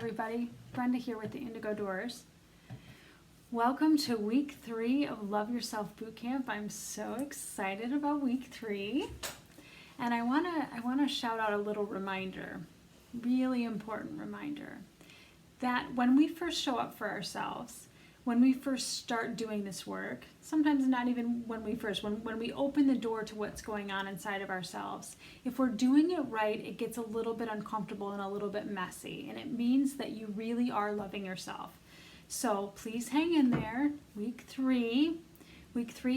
everybody. Brenda here with the Indigo Doors. Welcome to week 3 of Love Yourself Bootcamp. I'm so excited about week 3. And I wanna shout out a little reminder, really important reminder, that when we first show up for ourselves, when we first start doing this work, sometimes not even when we open the door to what's going on inside of ourselves, if we're doing it right, it gets a little bit uncomfortable and a little bit messy, and it means that you really are loving yourself. So please hang in there. Week 3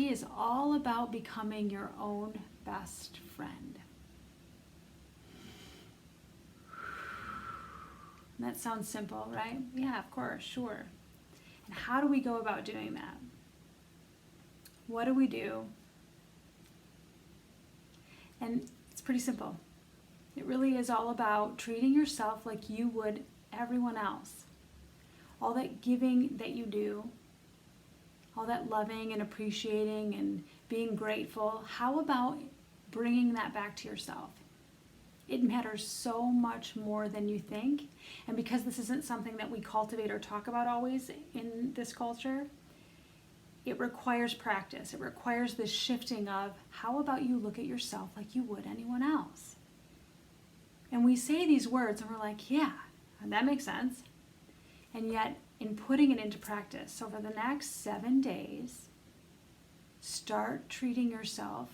is all about becoming your own best friend. That sounds simple, right? Yeah, of course, sure. And how do we go about doing that? What do we do? And it's pretty simple. It really is all about treating yourself like you would everyone else. All that giving that you do, all that loving and appreciating and being grateful, how about bringing that back to yourself? It matters so much more than you think. And because this isn't something that we cultivate or talk about always in this culture, it requires practice. It requires this shifting of, how about you look at yourself like you would anyone else? And we say these words and we're like, yeah, that makes sense. And yet, in putting it into practice over the next 7 days, start treating yourself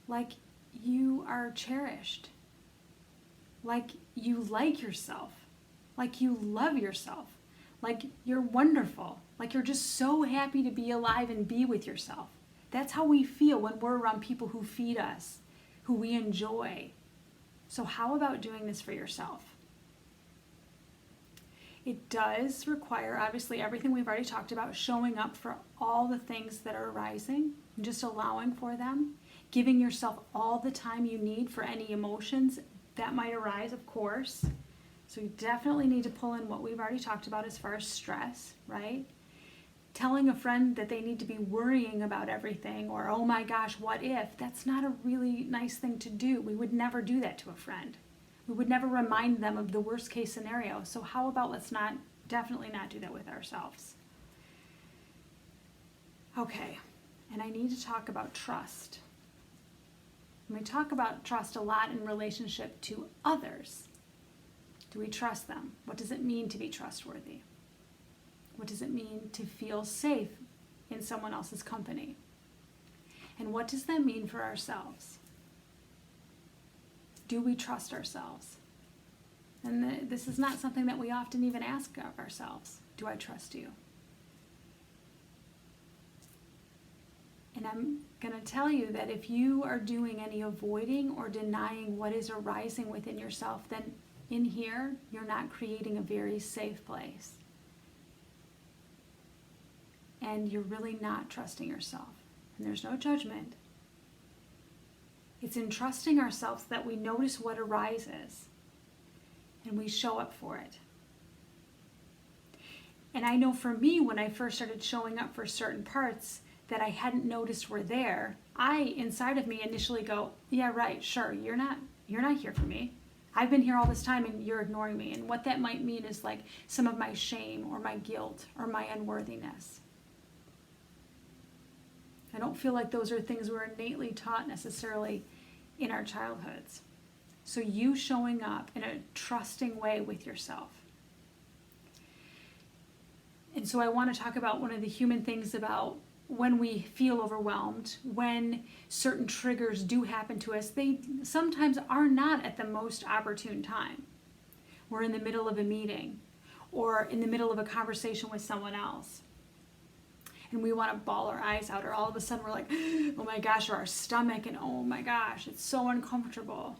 like you are cherished, like you like yourself, like you love yourself, like you're wonderful, like you're just so happy to be alive and be with yourself. That's how we feel when we're around people who feed us, who we enjoy. So how about doing this for yourself? It does require, obviously, everything we've already talked about, showing up for all the things that are arising, and just allowing for them, giving yourself all the time you need for any emotions that might arise, of course. So you definitely need to pull in what we've already talked about as far as stress, right? Telling a friend that they need to be worrying about everything, or, oh my gosh, what if? That's not a really nice thing to do. We would never do that to a friend. We would never remind them of the worst case scenario. So how about let's definitely not do that with ourselves. Okay, and I need to talk about trust. And we talk about trust a lot in relationship to others. Do we trust them? What does it mean to be trustworthy? What does it mean to feel safe in someone else's company? And what does that mean for ourselves? Do we trust ourselves? And this is not something that we often even ask of ourselves. Do I trust you? And I'm going to tell you that if you are doing any avoiding or denying what is arising within yourself, then in here, you're not creating a very safe place. And you're really not trusting yourself. And there's no judgment. It's in trusting ourselves that we notice what arises and we show up for it. And I know for me, when I first started showing up for certain parts that I hadn't noticed were there, inside of me initially go, yeah, right, sure, you're not here for me. I've been here all this time and you're ignoring me. And what that might mean is like some of my shame or my guilt or my unworthiness. I don't feel like those are things we're innately taught necessarily in our childhoods. So you showing up in a trusting way with yourself. And so I want to talk about one of the human things about when we feel overwhelmed, when certain triggers do happen to us, they sometimes are not at the most opportune time. We're in the middle of a meeting or in the middle of a conversation with someone else. And we want to bawl our eyes out, or all of a sudden we're like, oh my gosh, or our stomach, and oh my gosh, it's so uncomfortable.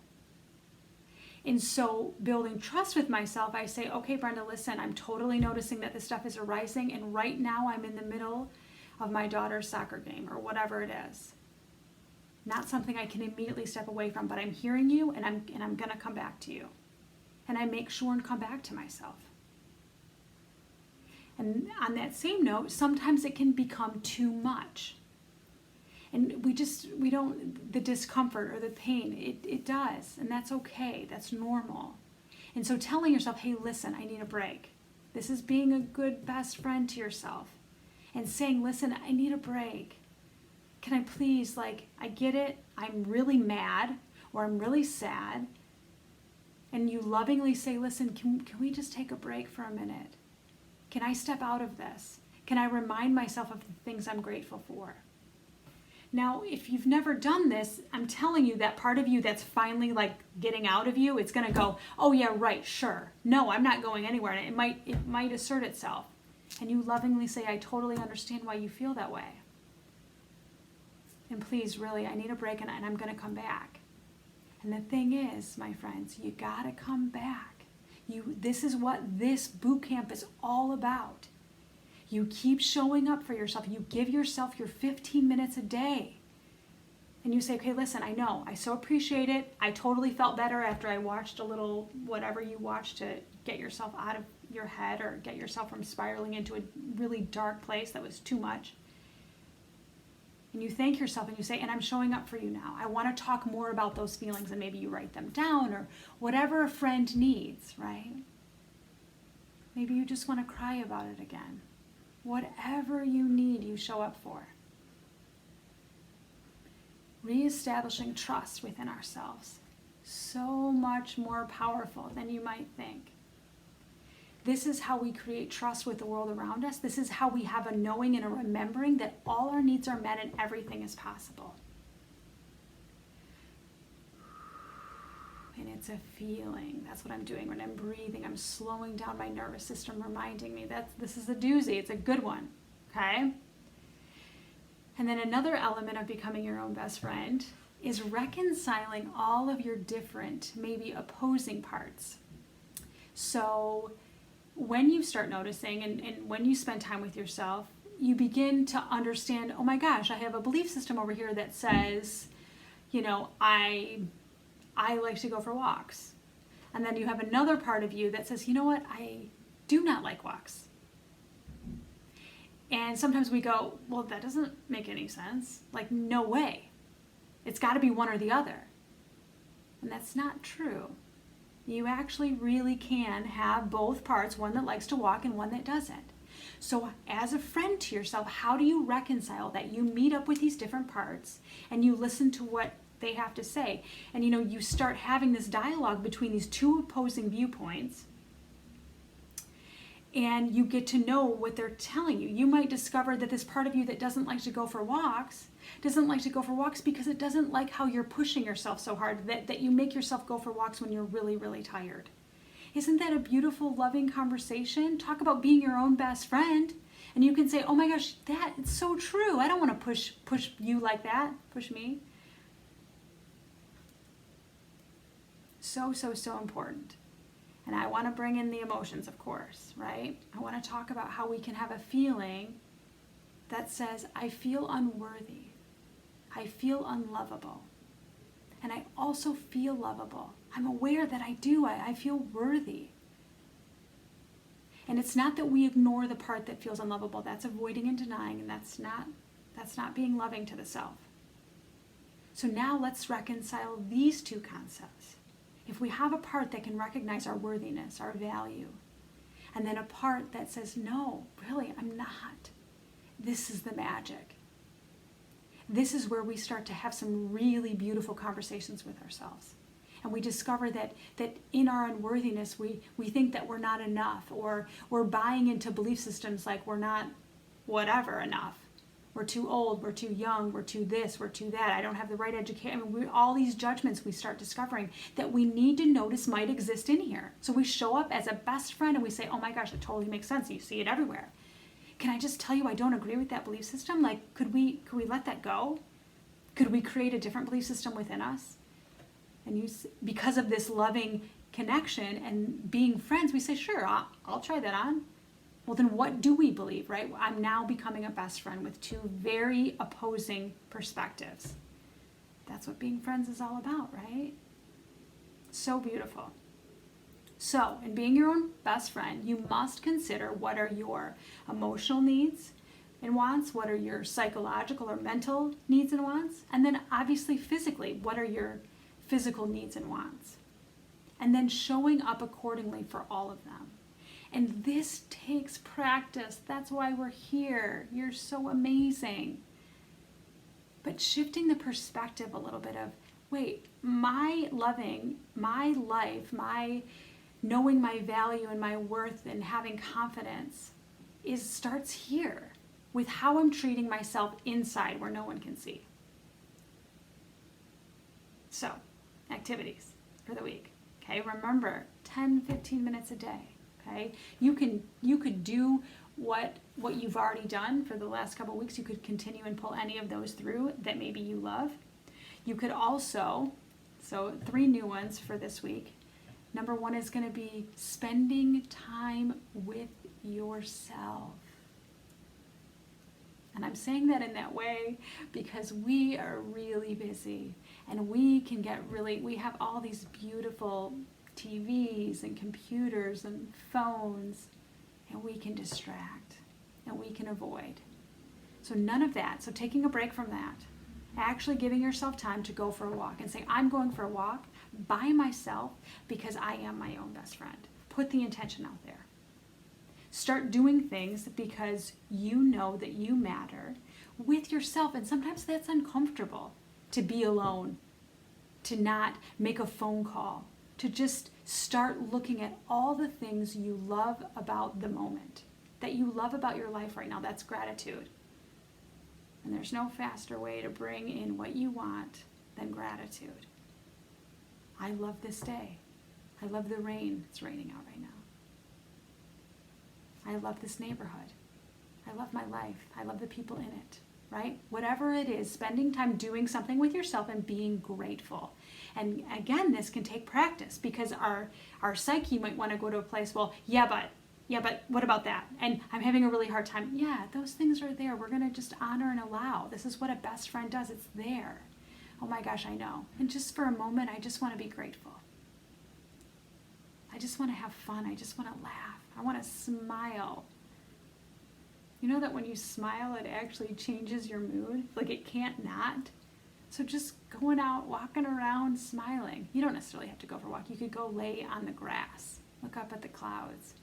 And so building trust with myself, I say, okay, Brenda, listen, I'm totally noticing that this stuff is arising, and right now I'm in the middle of my daughter's soccer game, or whatever it is. Not something I can immediately step away from, but I'm hearing you, and I'm going to come back to you. And I make sure and come back to myself. And on that same note, sometimes it can become too much. And the discomfort or the pain, it does. And that's okay. That's normal. And so telling yourself, hey, listen, I need a break. This is being a good best friend to yourself. And saying, listen, I need a break. Can I please, I get it, I'm really mad or I'm really sad. And you lovingly say, listen, can we just take a break for a minute? Can I step out of this? Can I remind myself of the things I'm grateful for? Now, if you've never done this, I'm telling you that part of you that's finally getting out of you, it's going to go, oh yeah, right, sure. No, I'm not going anywhere. And it might assert itself. And you lovingly say, I totally understand why you feel that way. And please, really, I need a break and I'm going to come back. And the thing is, my friends, you got to come back. This is what this boot camp is all about. You keep showing up for yourself. You give yourself your 15 minutes a day. And you say, okay, listen, I know. I so appreciate it. I totally felt better after I watched a little whatever you watched to get yourself out of your head or get yourself from spiraling into a really dark place that was too much. And you thank yourself and you say, and I'm showing up for you now. I want to talk more about those feelings, and maybe you write them down or whatever a friend needs, right? Maybe you just want to cry about it again. Whatever you need, you show up for. Reestablishing trust within ourselves. So much more powerful than you might think. This is how we create trust with the world around us. This is how we have a knowing and a remembering that all our needs are met and everything is possible. And it's a feeling. That's what I'm doing when I'm breathing. I'm slowing down my nervous system, reminding me that this is a doozy. It's a good one. Okay? And then another element of becoming your own best friend is reconciling all of your different, maybe opposing parts. So when you start noticing and when you spend time with yourself, you begin to understand, oh my gosh, I have a belief system over here that says, I like to go for walks. And then you have another part of you that says, you know what, I do not like walks. And sometimes we go, well, that doesn't make any sense. No way. It's got to be one or the other. And that's not true. You actually really can have both parts, one that likes to walk and one that doesn't. So as a friend to yourself, how do you reconcile that? You meet up with these different parts and you listen to what they have to say. And you start having this dialogue between these two opposing viewpoints. And you get to know what they're telling you. You might discover that this part of you that doesn't like to go for walks because it doesn't like how you're pushing yourself so hard, that you make yourself go for walks when you're really, really tired. Isn't that a beautiful, loving conversation? Talk about being your own best friend. And you can say, oh my gosh, it's so true. I don't want to push you like that. Push me. So, so, so important. And I want to bring in the emotions, of course, right? I want to talk about how we can have a feeling that says, I feel unworthy. I feel unlovable. And I also feel lovable. I'm aware that I do. I feel worthy. And it's not that we ignore the part that feels unlovable. That's avoiding and denying, and that's not being loving to the self. So now let's reconcile these two concepts. If we have a part that can recognize our worthiness, our value, and then a part that says, no, really, I'm not. This is the magic. This is where we start to have some really beautiful conversations with ourselves. And we discover that in our unworthiness, we think that we're not enough, or we're buying into belief systems like we're not whatever enough. We're too old, we're too young, we're too this, we're too that, I don't have the right education. All these judgments we start discovering that we need to notice might exist in here. So we show up as a best friend and we say, oh my gosh, it totally makes sense. You see it everywhere. Can I just tell you I don't agree with that belief system? Could we let that go? Could we create a different belief system within us? And because of this loving connection and being friends, we say, sure, I'll try that on. Well, then what do we believe, right? I'm now becoming a best friend with two very opposing perspectives. That's what being friends is all about, right? So beautiful. So, in being your own best friend, you must consider what are your emotional needs and wants, what are your psychological or mental needs and wants, and then obviously physically, what are your physical needs and wants. and then showing up accordingly for all of them. And this takes practice. That's why we're here. You're so amazing. But shifting the perspective a little bit of, wait, my loving, my life, my knowing my value and my worth and having confidence starts here with how I'm treating myself inside where no one can see. So, activities for the week. Okay, remember 10, 15 minutes a day. Okay, you could do what you've already done for the last couple of weeks. You could continue and pull any of those through that maybe you love. You could also, so 3 new ones for this week. Number 1 is going to be spending time with yourself. And I'm saying that in that way because we are really busy and we have all these beautiful TVs and computers and phones, and we can distract and we can avoid. So none of that. So taking a break from that, actually giving yourself time to go for a walk and say, I'm going for a walk by myself because I am my own best friend. Put the intention out there. Start doing things because you know that you matter with yourself. And sometimes that's uncomfortable to be alone, to not make a phone call, to just start looking at all the things you love about the moment, that you love about your life right now. That's gratitude. And there's no faster way to bring in what you want than gratitude. I love this day. I love the rain. It's raining out right now. I love this neighborhood. I love my life. I love the people in it, right? Whatever it is, spending time doing something with yourself and being grateful. And again, this can take practice because our psyche might want to go to a place, well, yeah, but what about that? And I'm having a really hard time. Yeah, those things are there. We're going to just honor and allow. This is what a best friend does. It's there. Oh my gosh, I know. And just for a moment, I just want to be grateful. I just want to have fun. I just want to laugh. I want to smile. You know that when you smile, it actually changes your mood? Like it can't not. So just going out, walking around, smiling. You don't necessarily have to go for a walk. You could go lay on the grass, look up at the clouds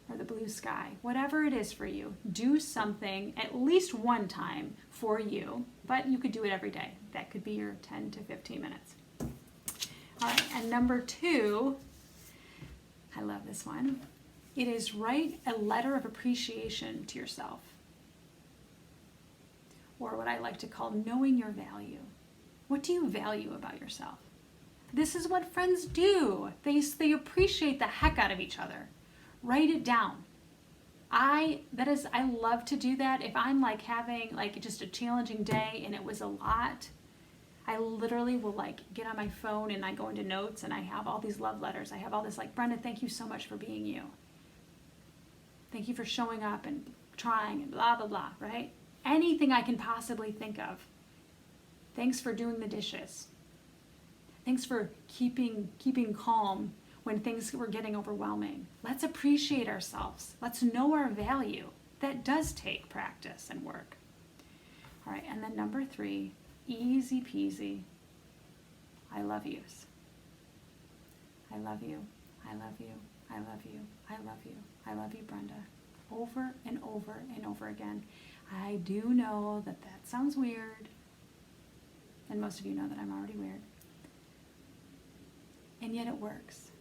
or the blue sky. Whatever it is for you, do something at least one time for you, but you could do it every day. That could be your 10 to 15 minutes. All right, and number 2, I love this one. It is write a letter of appreciation to yourself, or what I like to call knowing your value. What do you value about yourself? This is what friends do. They appreciate the heck out of each other. Write it down. I love to do that. If I'm like having like just a challenging day and it was a lot, I literally will like get on my phone and I go into notes and I have all these love letters. I have all this like, Brenda, thank you so much for being you. Thank you for showing up and trying and blah, blah, blah, right? Anything I can possibly think of. Thanks for doing the dishes. Thanks for keeping calm when things were getting overwhelming. Let's appreciate ourselves. Let's know our value. That does take practice and work. All right, and then number 3, easy peasy. I love yous. I love you. I love you. I love you. I love you. I love you, Brenda. Over and over and over again. I do know that sounds weird. And most of you know that I'm already weird. And yet it works.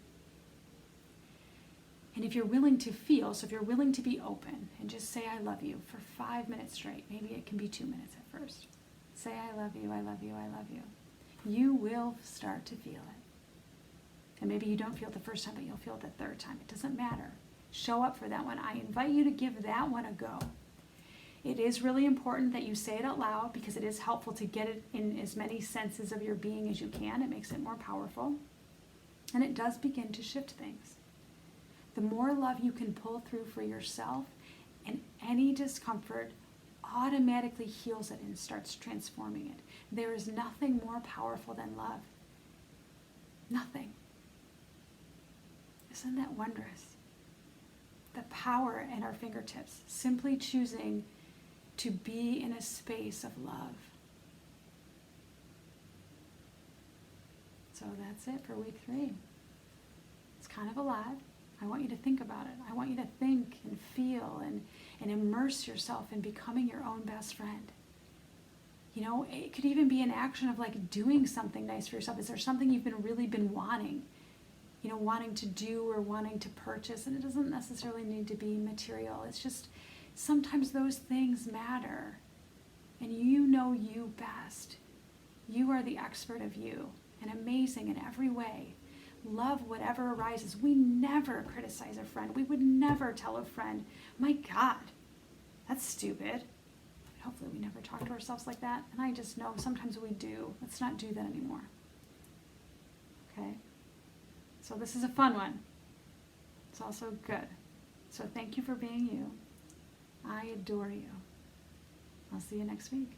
And if you're willing to feel, so if you're willing to be open and just say I love you for 5 minutes straight, maybe it can be 2 minutes at first. Say I love you, I love you, I love you. You will start to feel it. And maybe you don't feel it the first time, but you'll feel it the 3rd time. It doesn't matter. Show up for that one. I invite you to give that one a go. It is really important that you say it out loud because it is helpful to get it in as many senses of your being as you can. It makes it more powerful. And it does begin to shift things. The more love you can pull through for yourself, and any discomfort automatically heals it and starts transforming it. There is nothing more powerful than love. Nothing. Isn't that wondrous? The power at our fingertips, simply choosing to be in a space of love. So that's it for week 3. kind of a lot. I want you to think about it. I want you to think and feel and immerse yourself in becoming your own best friend. You know, it could even be an action of like doing something nice for yourself. Is there something you've really been wanting? You know, wanting to do or wanting to purchase, and it doesn't necessarily need to be material. It's just sometimes those things matter, and you know you best. You are the expert of you, and amazing in every way. Love whatever arises. We never criticize a friend. We would never tell a friend, my God, that's stupid. Hopefully we never talk to ourselves like that, and I just know sometimes we do. Let's not do that anymore. Okay? So this is a fun one. It's also good. So thank you for being you. I adore you. I'll see you next week.